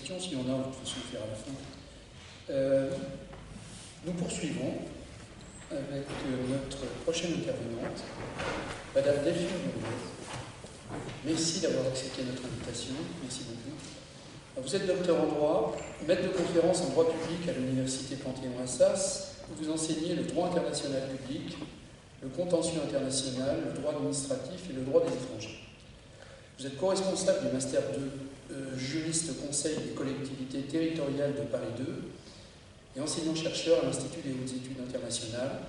questions. Si on a, de toute façon, le faire à la fin. Nous poursuivons avec notre prochaine intervenante, Madame Delphine Bourguez. Merci d'avoir accepté notre invitation. Merci beaucoup. Vous êtes docteur en droit, maître de conférence en droit public à l'Université Panthéon-Assas, où vous enseignez le droit international public, le contentieux international, le droit administratif et le droit des étrangers. Vous êtes co-responsable du Master 2 juriste conseil des collectivités territoriales de Paris 2 et enseignant-chercheur à l'Institut des hautes études internationales.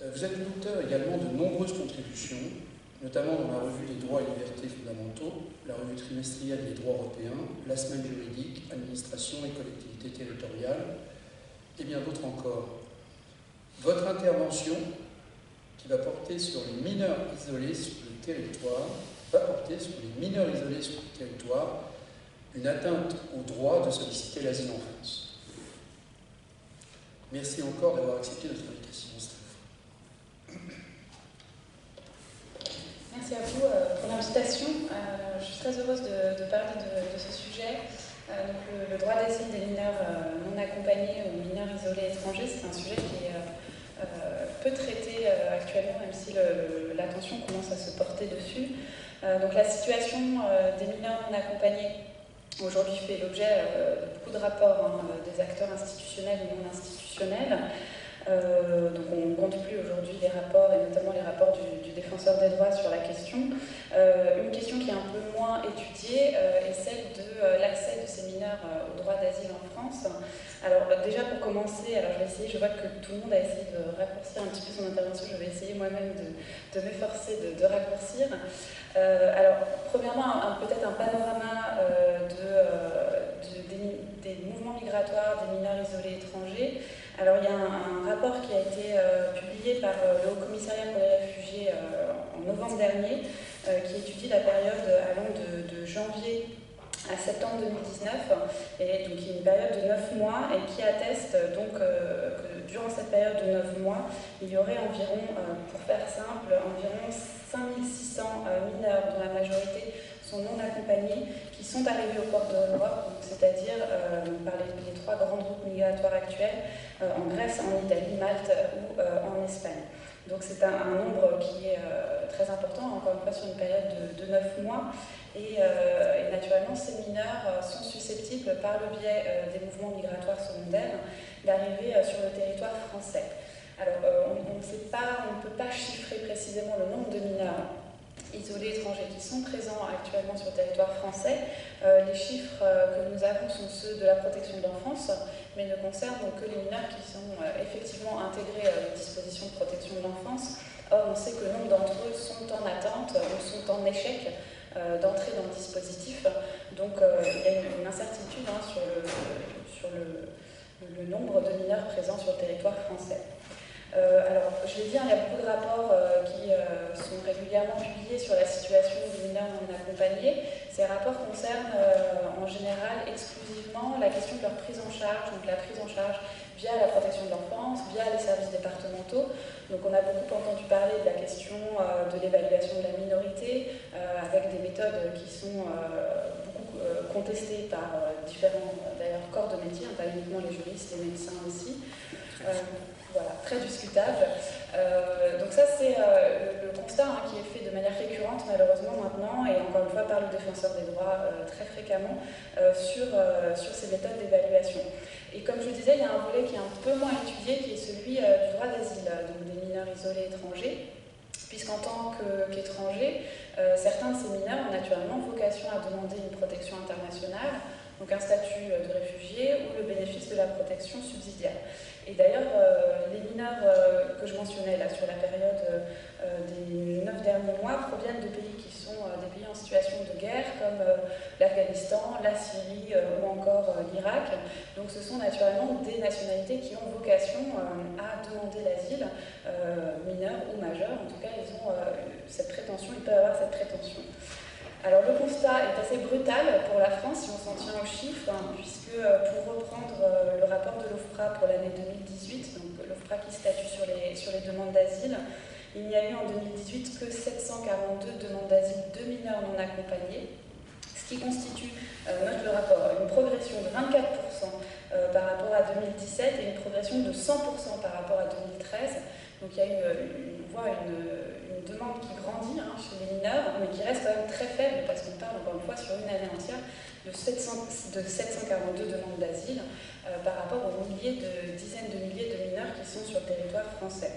Vous êtes l'auteur également de nombreuses contributions, notamment dans la revue des droits et libertés fondamentaux, la revue trimestrielle des droits européens, la semaine juridique, administration et collectivités territoriales, et bien d'autres encore. Votre intervention, qui va porter sur les mineurs isolés sur le territoire, une atteinte au droit de solliciter l'asile en France. Merci encore d'avoir accepté notre invitation. Merci à vous pour l'invitation. Je suis très heureuse de parler de ce sujet. Donc le droit d'asile des mineurs non accompagnés ou mineurs isolés étrangers, c'est un sujet qui est peu traité actuellement, même si l'attention commence à se porter dessus. Donc la situation des mineurs non accompagnés aujourd'hui fait l'objet de beaucoup de rapports des acteurs institutionnels et non institutionnels. Donc on ne compte plus aujourd'hui les rapports, et notamment les rapports du défenseur des droits sur la question. Une question qui est un peu moins étudiée est celle de l'accès de ces mineurs au droit d'asile en France. Alors déjà pour commencer, alors je vois que tout le monde a essayé de raccourcir un petit peu son intervention, je vais essayer moi-même de m'efforcer de raccourcir. Alors premièrement, peut-être un panorama des mouvements migratoires des mineurs isolés étrangers. Alors il y a un rapport qui a été publié par le Haut Commissariat pour les réfugiés en novembre dernier, qui étudie la période allant de janvier à septembre 2019, et donc il y a une période de 9 mois, et qui atteste donc que durant cette période de 9 mois, il y aurait environ, pour faire simple, environ 5600 mineurs, dont la majorité sont non accompagnés, qui sont arrivés au port de l'Europe, c'est-à-dire par les 3 grandes routes migratoires actuelles, en Grèce, en Italie, Malte ou en Espagne. Donc c'est un nombre qui est très important, encore une fois sur une période de 9 mois, et naturellement ces mineurs sont susceptibles, par le biais des mouvements migratoires secondaires, d'arriver sur le territoire français. Alors on ne peut pas chiffrer précisément le nombre de mineurs isolés étrangers qui sont présents actuellement sur le territoire français. Les chiffres que nous avons sont ceux de la protection de l'enfance, mais ne concernent donc que les mineurs qui sont effectivement intégrés aux dispositions de protection de l'enfance. Or, on sait que le nombre d'entre eux sont en attente ou sont en échec d'entrer dans le dispositif. Donc, il y a une incertitude sur le nombre de mineurs présents sur le territoire français. Alors, je l'ai dit, il y a beaucoup de rapports qui sont régulièrement publiés sur la situation des mineurs non accompagnés. Ces rapports concernent en général exclusivement la question de leur prise en charge, donc la prise en charge via la protection de l'enfance, via les services départementaux. Donc on a beaucoup entendu parler de la question de l'évaluation de la minorité, avec des méthodes qui sont beaucoup contestées par différents d'ailleurs corps de métier, pas uniquement les juristes, les médecins aussi. Voilà, très discutable. Donc ça, c'est le constat qui est fait de manière récurrente, malheureusement, maintenant, et encore une fois par le défenseur des droits très fréquemment, sur ces méthodes d'évaluation. Et comme je le disais, il y a un volet qui est un peu moins étudié, qui est celui du droit d'asile, donc des mineurs isolés étrangers, puisqu'en tant qu'étrangers, certains de ces mineurs ont naturellement vocation à demander une protection internationale, donc un statut de réfugié ou le bénéfice de la protection subsidiaire. Et d'ailleurs, les mineurs que je mentionnais là sur la période des 9 derniers mois proviennent de pays qui sont des pays en situation de guerre, comme l'Afghanistan, la Syrie ou encore l'Irak. Donc ce sont naturellement des nationalités qui ont vocation à demander l'asile, mineurs ou majeurs. En tout cas, ils ont cette prétention, ils peuvent avoir cette prétention. Alors le constat est assez brutal pour la France si on s'en tient aux chiffres, puisque pour reprendre le rapport de l'OFPRA pour l'année 2018, donc l'OFPRA qui statue sur les demandes d'asile, il n'y a eu en 2018 que 742 demandes d'asile de mineurs non accompagnés, ce qui constitue, note le rapport, une progression de 24% par rapport à 2017 et une progression de 100% par rapport à 2013. Donc il y a on voit une demande qui grandit chez les mineurs, mais qui reste quand même très faible, parce qu'on parle encore une fois sur une année entière de 742 demandes d'asile par rapport aux dizaines de milliers de mineurs qui sont sur le territoire français.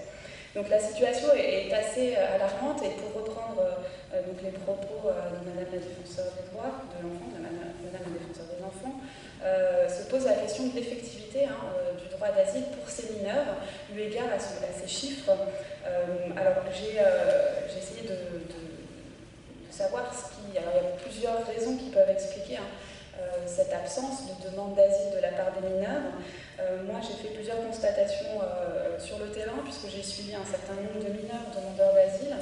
Donc la situation est assez alarmante, et pour reprendre donc les propos de Madame la défenseure des droits de l'enfant, de Madame la défenseure des enfants, se pose la question de l'effectivité du droit d'asile pour ces mineurs, eu égard à ces chiffres. Alors j'ai essayé de savoir alors il y a plusieurs raisons qui peuvent expliquer cette absence de demande d'asile de la part des mineurs. Moi, j'ai fait plusieurs constatations sur le terrain, puisque j'ai suivi un certain nombre de mineurs demandeurs d'asile,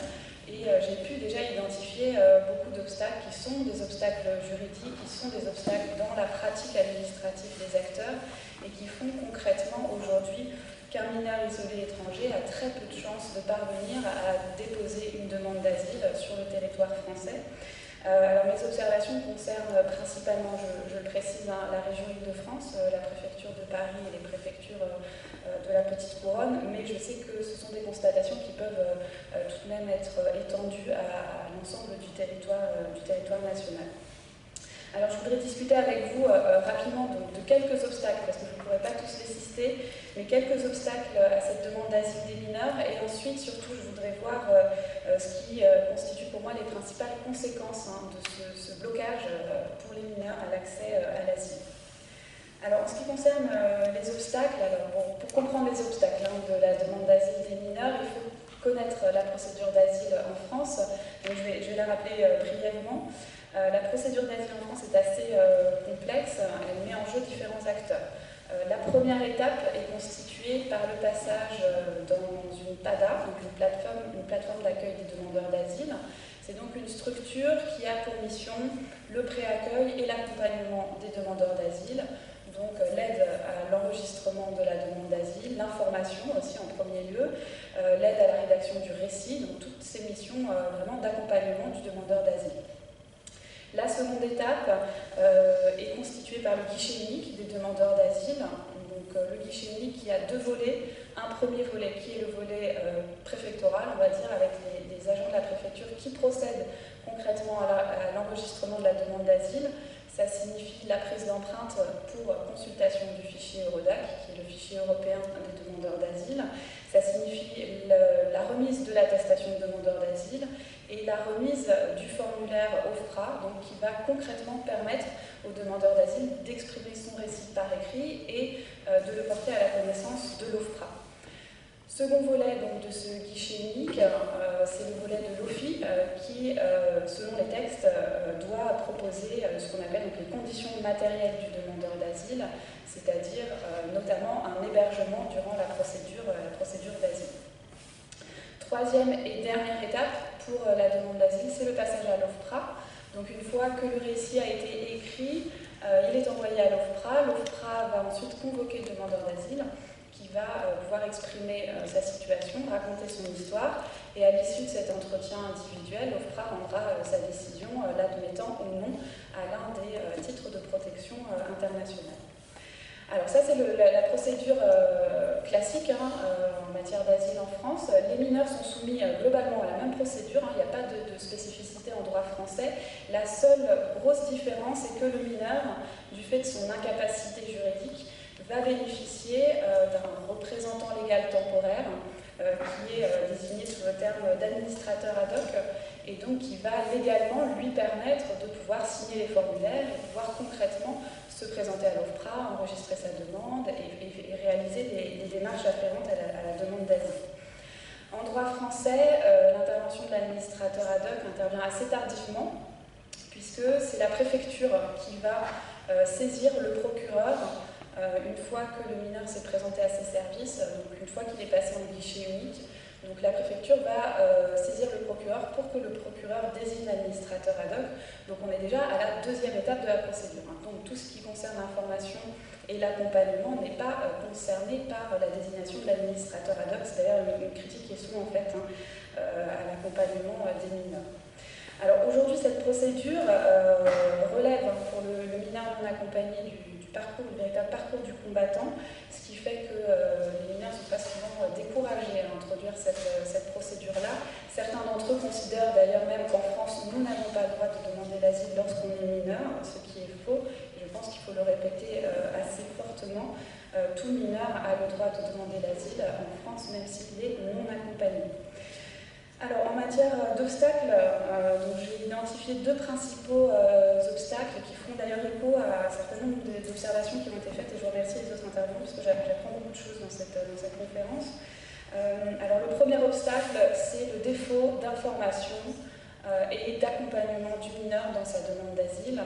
et j'ai pu déjà identifier beaucoup d'obstacles qui sont des obstacles juridiques, qui sont des obstacles dans la pratique administrative des acteurs, et qui font concrètement aujourd'hui qu'un mineur isolé étranger a très peu de chances de parvenir à déposer une demande d'asile sur le territoire français. Alors mes observations concernent principalement, je le précise, la région Île-de-France, la préfecture de Paris et les préfectures de la Petite Couronne, mais je sais que ce sont des constatations qui peuvent tout de même être étendues à l'ensemble du territoire national. Alors je voudrais discuter avec vous rapidement de quelques obstacles, parce que je ne pourrai pas tous les citer, mais quelques obstacles à cette demande d'asile des mineurs, et ensuite surtout je voudrais voir ce qui constitue pour moi les principales conséquences de ce blocage pour les mineurs à l'accès à l'asile. Alors en ce qui concerne les obstacles, pour comprendre les obstacles de la demande d'asile des mineurs, il faut connaître la procédure d'asile en France, donc je vais la rappeler brièvement. La procédure d'asile en France est assez complexe, elle met en jeu différents acteurs. La première étape est constituée par le passage dans une PADA, donc une plateforme d'accueil des demandeurs d'asile. C'est donc une structure qui a pour mission le préaccueil et l'accompagnement des demandeurs d'asile, donc l'aide à l'enregistrement de la demande d'asile, l'information aussi en premier lieu, l'aide à la rédaction du récit, donc toutes ces missions vraiment d'accompagnement du demandeur d'asile. La seconde étape est constituée par le guichet unique des demandeurs d'asile. Donc le guichet unique qui a deux volets. Un premier volet qui est le volet préfectoral, on va dire, avec les agents de la préfecture qui procèdent concrètement à l'enregistrement de la demande d'asile. Ça signifie la prise d'empreinte pour consultation du fichier Eurodac, qui est le fichier européen des demandeurs d'asile. Ça signifie la remise de l'attestation de demandeur d'asile et la remise du formulaire OFPRA, donc qui va concrètement permettre au demandeur d'asile d'exprimer son récit par écrit et de le porter à la connaissance de l'OFPRA. Second volet donc, de ce guichet unique, c'est le volet de l'OFI qui, selon les textes, doit proposer ce qu'on appelle donc, les conditions matérielles du demandeur d'asile, c'est-à-dire notamment un hébergement durant la procédure d'asile. Troisième et dernière étape pour la demande d'asile, c'est le passage à l'OFPRA. Donc une fois que le récit a été écrit, il est envoyé à l'OFPRA. L'OFPRA va ensuite convoquer le demandeur d'asile qui va pouvoir exprimer sa situation, raconter son histoire, et à l'issue de cet entretien individuel, l'OFPRA rendra sa décision l'admettant ou non à l'un des titres de protection internationale. Alors ça c'est la procédure classique en matière d'asile en France. Les mineurs sont soumis globalement à la même procédure, il n'y a pas de spécificité en droit français. La seule grosse différence est que le mineur, du fait de son incapacité juridique, va bénéficier d'un représentant légal temporaire qui est désigné sous le terme d'administrateur ad hoc et donc qui va légalement lui permettre de pouvoir signer les formulaires et pouvoir concrètement se présenter à l'OFPRA, enregistrer sa demande et réaliser les démarches afférentes à la demande d'asile. En droit français, l'intervention de l'administrateur ad hoc intervient assez tardivement, puisque c'est la préfecture qui va saisir le procureur une fois que le mineur s'est présenté à ses services, donc une fois qu'il est passé en guichet unique. Donc la préfecture va saisir le procureur pour que le procureur désigne l'administrateur ad hoc. Donc on est déjà à la deuxième étape de la procédure. Donc tout ce qui concerne l'information et l'accompagnement n'est pas concerné par la désignation de l'administrateur ad hoc. C'est d'ailleurs une critique qui est souvent faite à l'accompagnement des mineurs. Alors aujourd'hui, cette procédure relève pour le mineur mineurs non accompagnés du véritable parcours du combattant, ce qui fait que les mineurs ne sont pas souvent découragés à introduire cette procédure-là. Certains d'entre eux considèrent d'ailleurs même qu'en France, nous n'avons pas le droit de demander l'asile lorsqu'on est mineur, ce qui est faux. Et je pense qu'il faut le répéter assez fortement. Tout mineur a le droit de demander l'asile en France, même s'il est non accompagné. Alors, en matière d'obstacles, j'ai identifié deux principaux obstacles qui font d'ailleurs écho à un certain nombre d'observations qui ont été faites, et je remercie les autres intervenants parce que j'apprends beaucoup de choses dans cette conférence. Alors, le premier obstacle, c'est le défaut d'information et d'accompagnement du mineur dans sa demande d'asile.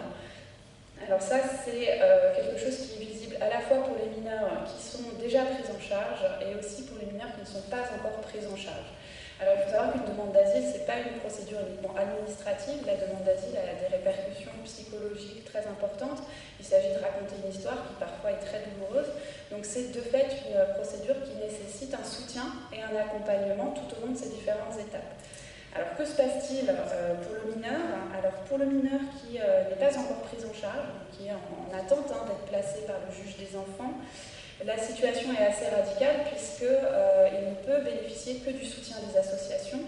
Alors ça, c'est quelque chose qui est visible à la fois pour les mineurs qui sont déjà pris en charge et aussi pour les mineurs qui ne sont pas encore pris en charge. Alors il faut savoir qu'une demande d'asile, ce n'est pas une procédure uniquement administrative. La demande d'asile a des répercussions psychologiques très importantes. Il s'agit de raconter une histoire qui parfois est très douloureuse. Donc c'est de fait une procédure qui nécessite un soutien et un accompagnement tout au long de ces différentes étapes. Alors que se passe-t-il pour le mineur? Alors pour le mineur qui n'est pas encore pris en charge, qui est en attente d'être placé par le juge des enfants, la situation est assez radicale puisqu'il ne peut bénéficier que du soutien des associations.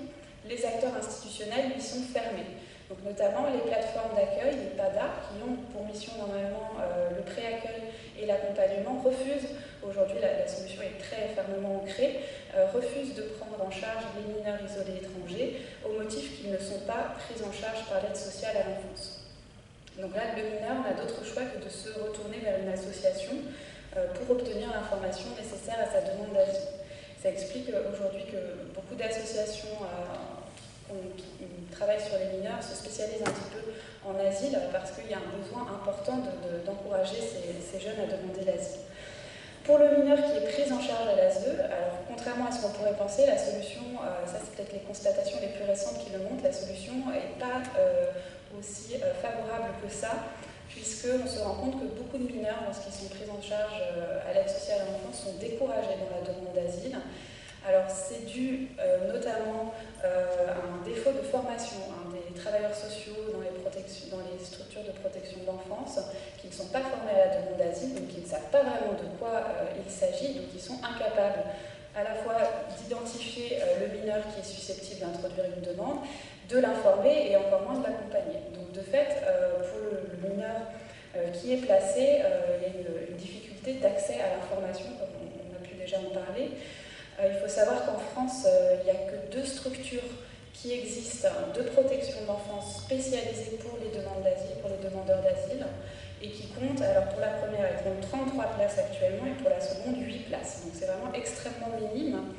Les acteurs institutionnels lui sont fermés. Donc notamment les plateformes d'accueil, les PADA, qui ont pour mission normalement le pré-accueil et l'accompagnement, refusent, aujourd'hui la solution est très fermement ancrée, refusent de prendre en charge les mineurs isolés étrangers au motif qu'ils ne sont pas pris en charge par l'aide sociale à l'enfance. Donc là, le mineur n'a d'autre choix que de se retourner vers une association pour obtenir l'information nécessaire à sa demande d'asile. Ça explique aujourd'hui que beaucoup d'associations qui travaillent sur les mineurs se spécialisent un petit peu en asile parce qu'il y a un besoin important d'encourager ces jeunes à demander l'asile. Pour le mineur qui est pris en charge à l'ASE, alors contrairement à ce qu'on pourrait penser, la solution, ça c'est peut-être les constatations les plus récentes qui le montrent, la solution n'est pas aussi favorable que ça, puisqu'on se rend compte que beaucoup de mineurs, lorsqu'ils sont pris en charge à l'aide sociale à l'enfance, sont découragés dans la demande d'asile. Alors c'est dû notamment à un défaut de formation des travailleurs sociaux dans les structures de protection de l'enfance, qui ne sont pas formés à la demande d'asile, donc qui ne savent pas vraiment de quoi il s'agit, donc ils sont incapables à la fois d'identifier le mineur qui est susceptible d'introduire une demande, de l'informer et encore moins de l'accompagner. Donc de fait, pour le mineur qui est placé, il y a une difficulté d'accès à l'information, comme on a pu déjà en parler. Il faut savoir qu'en France, il n'y a que 2 structures qui existent de protection de l'enfance spécialisées pour les demandes d'asile, pour les demandeurs d'asile, et qui comptent, alors pour la première, elles comptent 33 places actuellement, et pour la seconde, 8 places. Donc c'est vraiment extrêmement minime.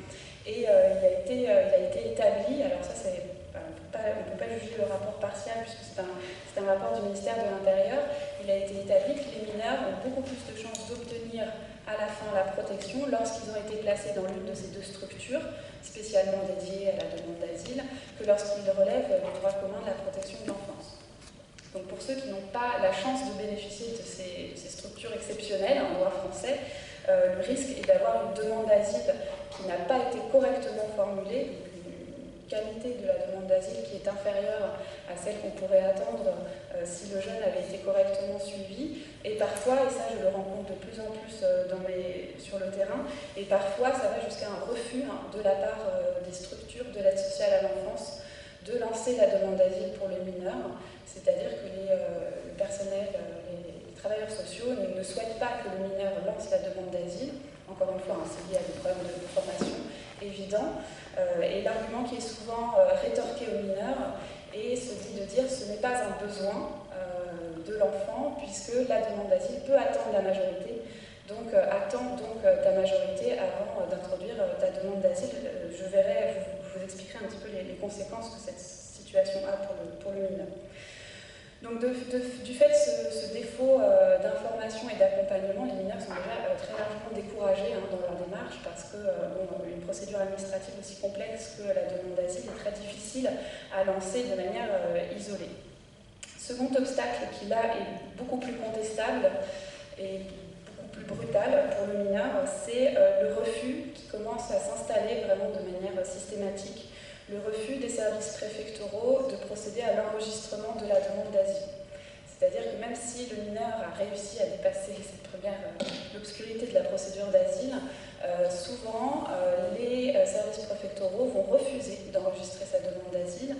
Et il a été établi, alors ça c'est... on ne peut pas juger le rapport partial puisque c'est un rapport du ministère de l'Intérieur. Il a été établi que les mineurs ont beaucoup plus de chances d'obtenir à la fin la protection lorsqu'ils ont été placés dans l'une de ces 2 structures spécialement dédiées à la demande d'asile que lorsqu'ils relèvent du droit commun de la protection de l'enfance. Donc pour ceux qui n'ont pas la chance de bénéficier de ces structures exceptionnelles en droit français, le risque est d'avoir une demande d'asile qui n'a pas été correctement formulée, qualité de la demande d'asile qui est inférieure à celle qu'on pourrait attendre si le jeune avait été correctement suivi. Et parfois, et ça je le rencontre de plus en plus sur le terrain, et parfois ça va jusqu'à un refus de la part des structures de l'aide sociale à l'enfance de lancer la demande d'asile pour les mineurs, c'est-à-dire que le personnel, les travailleurs sociaux ne souhaitent pas que le mineur lance la demande d'asile. Encore une fois, c'est lié à des problèmes de formation évidents. Et l'argument qui est souvent rétorqué aux mineurs est celui de dire ce n'est pas un besoin de l'enfant puisque la demande d'asile peut attendre la majorité. Donc attends donc ta majorité avant d'introduire ta demande d'asile. Je vous expliquerai un petit peu les conséquences que cette situation a pour le mineur. Donc du fait de ce défaut d'information et d'accompagnement, les mineurs sont déjà très largement découragés dans leur démarche parce que une procédure administrative aussi complexe que la demande d'asile est très difficile à lancer de manière isolée. Second obstacle qui là est beaucoup plus contestable et beaucoup plus brutal pour le mineur, c'est le refus qui commence à s'installer vraiment de manière systématique. Le refus des services préfectoraux de procéder à l'enregistrement de la demande d'asile. C'est-à-dire que même si le mineur a réussi à dépasser cette première l'obscurité de la procédure d'asile, souvent les services préfectoraux vont refuser d'enregistrer sa demande d'asile.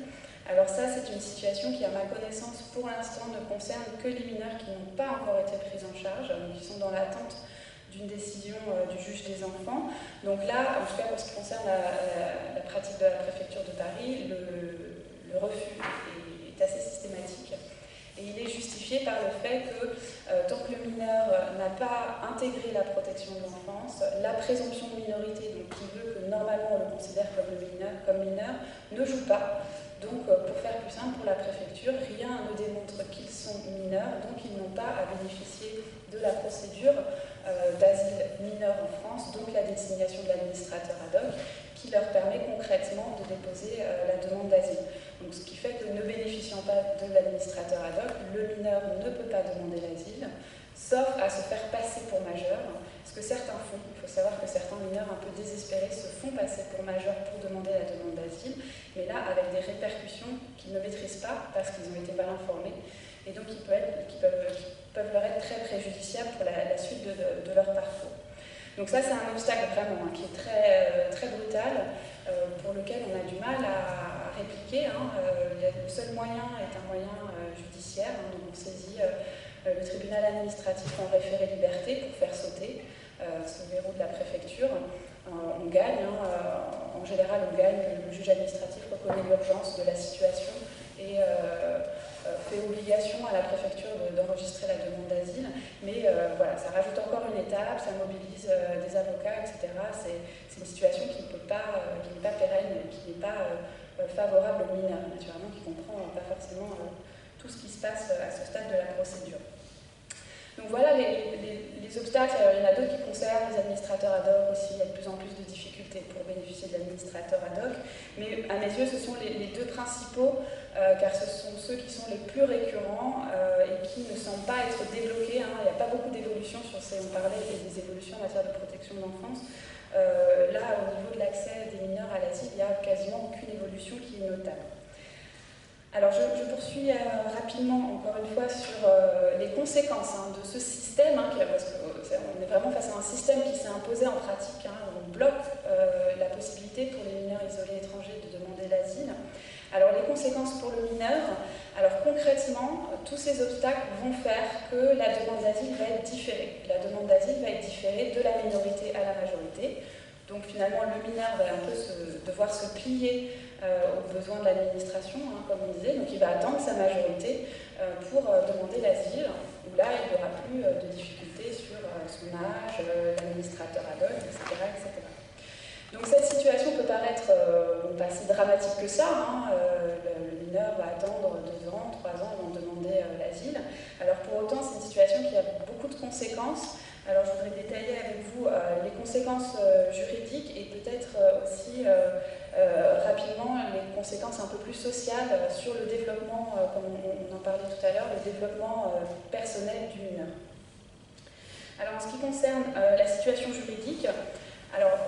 Alors ça, c'est une situation qui, à ma connaissance, pour l'instant, ne concerne que les mineurs qui n'ont pas encore été pris en charge, donc qui sont dans l'attente d'une décision du juge des enfants. Donc là, en tout cas pour ce qui concerne la pratique de la préfecture de Paris, le refus est assez systématique. Et il est justifié par le fait que tant que le mineur n'a pas intégré la protection de l'enfance, la présomption de minorité, donc qui veut que normalement on le considère comme mineur, ne joue pas. Donc pour faire plus simple, pour la préfecture, rien ne démontre qu'ils sont mineurs, donc ils n'ont pas à bénéficier de la procédure d'asile mineur en France, donc la désignation de l'administrateur ad hoc, qui leur permet concrètement de déposer la demande d'asile. Donc, ce qui fait que ne bénéficiant pas de l'administrateur ad hoc, le mineur ne peut pas demander l'asile, sauf à se faire passer pour majeur, ce que certains font. Il faut savoir que certains mineurs un peu désespérés se font passer pour majeur pour demander la demande d'asile, mais là avec des répercussions qu'ils ne maîtrisent pas parce qu'ils ont été mal informés, et donc qui peuvent leur être très préjudiciables pour la suite de leur parcours. Donc ça, c'est un obstacle vraiment qui est très, très brutal, pour lequel on a du mal à répliquer. Le seul moyen est un moyen judiciaire, donc on saisit le tribunal administratif en référé liberté pour faire sauter ce verrou de la préfecture. On gagne, en général on gagne, le juge administratif reconnaît l'urgence de la situation et fait obligation à la préfecture d'enregistrer la demande d'asile, mais voilà, ça rajoute encore une étape, ça mobilise des avocats, etc. C'est une situation qui n'est pas pérenne, qui n'est pas favorable aux mineurs, naturellement, qui ne comprend pas forcément tout ce qui se passe à ce stade de la procédure. Donc voilà les obstacles. Alors, il y en a d'autres qui concernent les administrateurs ad hoc aussi. Il y a de plus en plus de difficultés pour bénéficier de l'administrateur ad hoc. Mais à mes yeux, ce sont les deux principaux, car ce sont ceux qui sont les plus récurrents et qui ne semblent pas être débloqués. Il n'y a pas beaucoup d'évolutions sur ces. On parlait des évolutions en matière de protection de l'enfance. Là, au niveau de l'accès des mineurs à l'asile, il n'y a quasiment aucune évolution qui est notable. Alors je poursuis rapidement, encore une fois, sur les conséquences de ce système, parce qu'on est vraiment face à un système qui s'est imposé en pratique. On bloque la possibilité pour les mineurs isolés étrangers de demander l'asile. Alors les conséquences pour le mineur, alors concrètement, tous ces obstacles vont faire que la demande d'asile va être différée. La demande d'asile va être différée de la minorité à la majorité. Donc finalement, le mineur va un peu devoir se plier aux besoins de l'administration, comme on disait. Donc il va attendre sa majorité pour demander l'asile, où là, il n'y aura plus de difficultés sur son âge, l'administrateur ad hoc, etc., etc. Donc cette situation peut paraître pas si dramatique que ça. Le mineur va attendre 2 ans, 3 ans avant de demander l'asile. Alors pour autant, c'est une situation qui a beaucoup de conséquences. Alors je voudrais détailler avec vous les conséquences juridiques et peut-être aussi rapidement les conséquences un peu plus sociales sur le développement, comme on en parlait tout à l'heure, le développement personnel du mineur. Alors en ce qui concerne la situation juridique, alors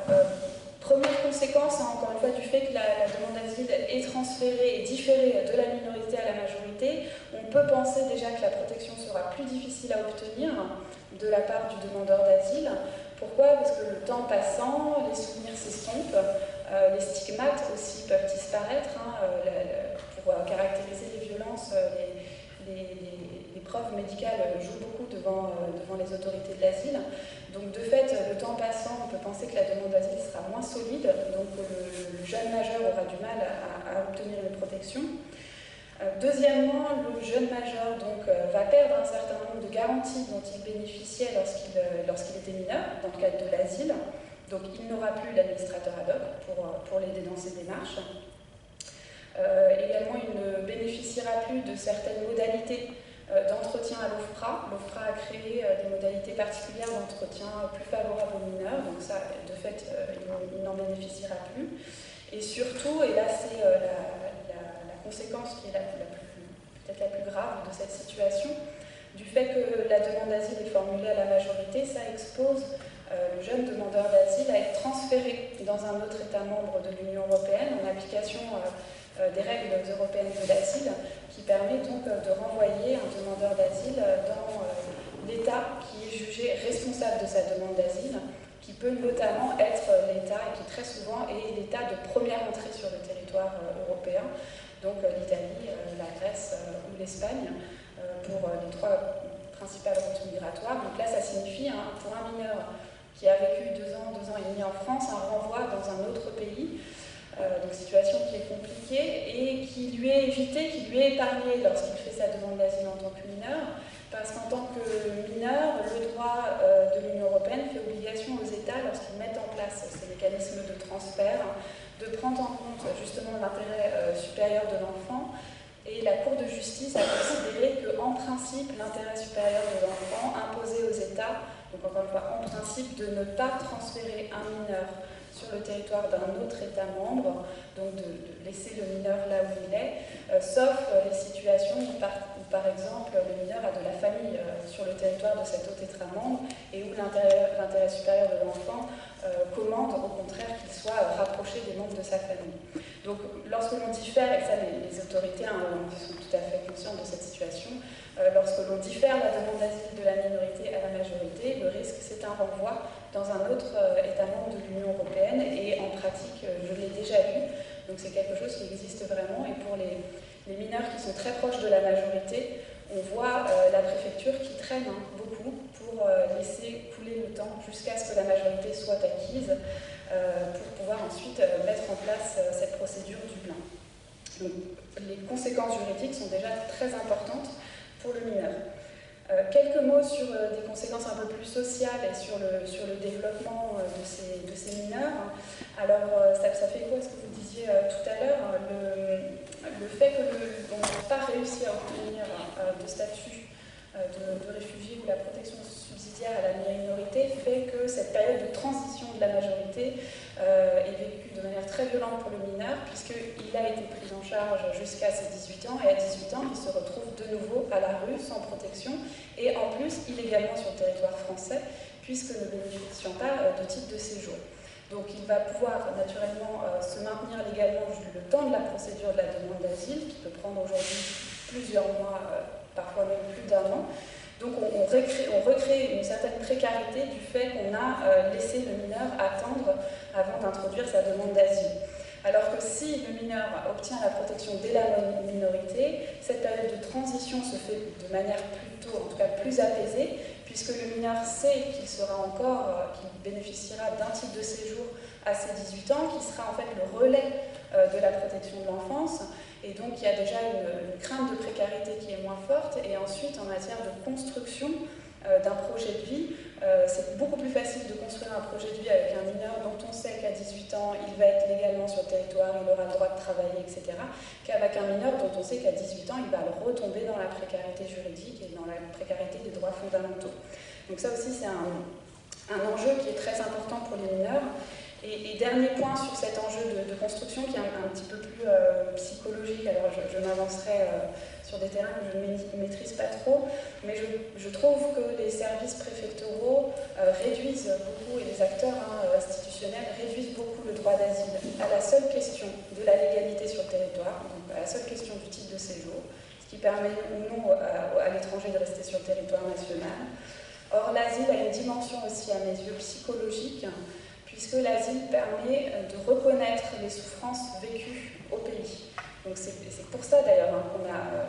première conséquence, encore une fois, du fait que la demande d'asile est transférée et différée de la minorité à la majorité, on peut penser déjà que la protection sera plus difficile à obtenir de la part du demandeur d'asile. Pourquoi? Parce que le temps passant, les souvenirs s'estompent, les stigmates aussi peuvent disparaître. Pour caractériser les violences, les preuves médicales jouent beaucoup devant les autorités de l'asile. Donc de fait, le temps passant, on peut penser que la demande d'asile sera moins solide, donc le jeune majeur aura du mal à obtenir une protection. Deuxièmement, le jeune majeur va perdre un certain nombre de garanties dont il bénéficiait lorsqu'il était mineur, dans le cadre de l'asile. Donc il n'aura plus l'administrateur ad hoc pour l'aider dans ses démarches. Également, il ne bénéficiera plus de certaines modalités d'entretien à l'OFPRA. L'OFPRA a créé des modalités particulières d'entretien plus favorables aux mineurs, donc ça, de fait, il n'en bénéficiera plus. Et surtout, et là c'est la conséquence qui est peut-être la plus grave de cette situation, du fait que la demande d'asile est formulée à la majorité, ça expose le jeune demandeur d'asile à être transféré dans un autre État membre de l'Union européenne en application des règles européennes de l'asile, qui permet donc de renvoyer un demandeur d'asile dans l'État qui est jugé responsable de sa demande d'asile, qui peut notamment être l'État, et qui très souvent est l'État de première entrée sur le territoire européen, donc l'Italie, la Grèce ou l'Espagne, pour les trois principales routes migratoires. Donc là, ça signifie, pour un mineur qui a vécu 2 ans et demi en France, un renvoi dans un autre pays, donc situation qui est compliquée et qui lui est évitée, qui lui est épargnée lorsqu'il fait sa demande d'asile en tant que mineur, parce qu'en tant que mineur, le droit de l'Union européenne fait obligation aux États, lorsqu'ils mettent en place ces mécanismes de transfert, de prendre en compte justement l'intérêt supérieur de l'enfant. Et la Cour de justice a considéré qu'en principe, l'intérêt supérieur de l'enfant imposait aux États, donc encore une fois en principe, de ne pas transférer un mineur sur le territoire d'un autre État membre, donc de laisser le mineur là où il est, sauf les situations où par exemple le mineur a de la famille sur le territoire de cet autre État membre et où l'intérêt supérieur de l'enfant commande au contraire qu'il soit rapproché des membres de sa famille. Donc lorsque l'on diffère, et ça les autorités sont tout à fait conscientes de cette situation, lorsque l'on diffère la demande d'asile de la minorité à la majorité, le risque c'est un renvoi dans un autre État membre de l'Union européenne, et en pratique je l'ai déjà vu, donc c'est quelque chose qui existe vraiment. Et pour les mineurs qui sont très proches de la majorité, on voit la préfecture qui traîne beaucoup pour laisser couler le temps jusqu'à ce que la majorité soit acquise, pour pouvoir ensuite mettre en place cette procédure Dublin. Donc, les conséquences juridiques sont déjà très importantes pour le mineur. Quelques mots sur des conséquences un peu plus sociales et sur le développement de ces mineurs. Alors, ça fait quoi ce que vous disiez tout à l'heure, le fait que l'on n'a pas réussi à obtenir de statut de réfugié ou la protection subsidiaire à la minorité fait que cette période de transition de la majorité est vécue de manière très violente pour le mineur, puisqu'il a été pris en charge jusqu'à ses 18 ans, et à 18 ans, il se retrouve de nouveau à la rue, sans protection, et en plus illégalement sur le territoire français, puisque ne bénéficiant pas de titre de séjour. Donc il va pouvoir naturellement se maintenir légalement le temps de la procédure de la demande d'asile, qui peut prendre aujourd'hui plusieurs mois, parfois même plus d'1 an. Donc on recrée une certaine précarité du fait qu'on a laissé le mineur attendre avant d'introduire sa demande d'asile. Alors que si le mineur obtient la protection dès la minorité, cette période de transition se fait de manière plutôt, en tout cas plus apaisée, puisque le mineur sait qu'il qu'il bénéficiera d'un titre de séjour à ses 18 ans, qui sera en fait le relais de la protection de l'enfance. Et donc il y a déjà une crainte de précarité qui est moins forte. Et ensuite, en matière de construction d'un projet de vie, c'est beaucoup plus facile de construire un projet de vie avec un mineur dont on sait qu'à 18 ans, il va être légalement sur le territoire, il aura le droit de travailler, etc., qu'avec un mineur dont on sait qu'à 18 ans, il va retomber dans la précarité juridique et dans la précarité des droits fondamentaux. Donc ça aussi, c'est un enjeu qui est très important pour les mineurs. Et dernier point sur cet enjeu de construction qui est un petit peu plus psychologique, alors je m'avancerai sur des terrains que je ne maîtrise pas trop, mais je trouve que les services préfectoraux réduisent beaucoup, et les acteurs institutionnels réduisent beaucoup le droit d'asile à la seule question de la légalité sur le territoire, donc à la seule question du titre de séjour, ce qui permet ou non à l'étranger de rester sur le territoire national. Or, l'asile a une dimension aussi, à mes yeux, psychologique, puisque l'asile permet de reconnaître les souffrances vécues au pays. Donc c'est pour ça d'ailleurs qu'on a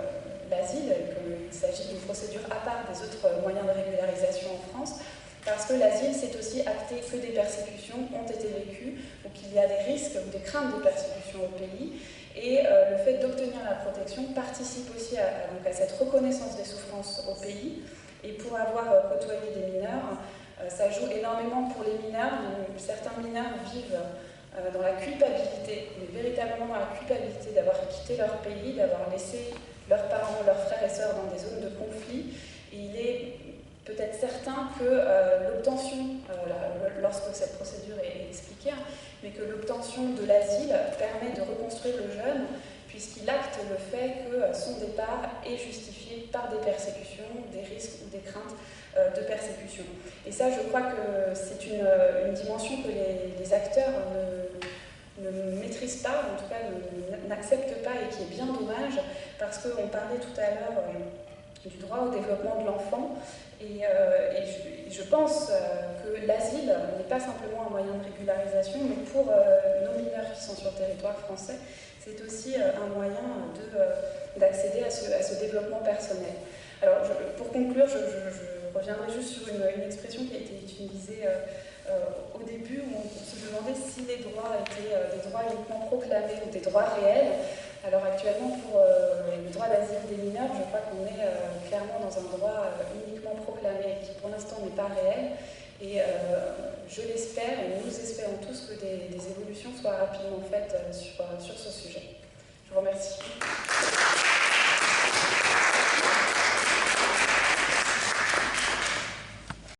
l'asile, qu'il s'agit d'une procédure à part des autres moyens de régularisation en France, parce que l'asile, c'est aussi acter que des persécutions ont été vécues, ou qu'il y a des risques ou des craintes de persécution au pays, et le fait d'obtenir la protection participe aussi à cette reconnaissance des souffrances au pays. Et pour avoir côtoyé des mineurs, ça joue énormément pour les mineurs. Certains mineurs vivent dans la culpabilité, mais véritablement dans la culpabilité d'avoir quitté leur pays, d'avoir laissé leurs parents, leurs frères et sœurs dans des zones de conflit. Et il est peut-être certain que l'obtention, lorsque cette procédure est expliquée, mais que l'obtention de l'asile permet de reconstruire le jeune puisqu'il acte le fait que son départ est justifié par des persécutions, des risques ou des craintes de persécution. Et ça, je crois que c'est une dimension que les acteurs ne maîtrisent pas, en tout cas n'acceptent pas, et qui est bien dommage, parce qu'on parlait tout à l'heure du droit au développement de l'enfant, et je pense que l'asile n'est pas simplement un moyen de régularisation, mais pour nos mineurs qui sont sur le territoire français, c'est aussi un moyen d'accéder à ce développement personnel. Alors, pour conclure, je reviendrai juste sur une expression qui a été utilisée au début, où on se demandait si les droits étaient des droits uniquement proclamés ou des droits réels. Alors actuellement, pour le droit d'asile des mineurs, je crois qu'on est clairement dans un droit uniquement proclamé, qui pour l'instant n'est pas réel. Et je l'espère, et nous espérons tous, que des évolutions soient rapidement faites sur ce sujet. Je vous remercie.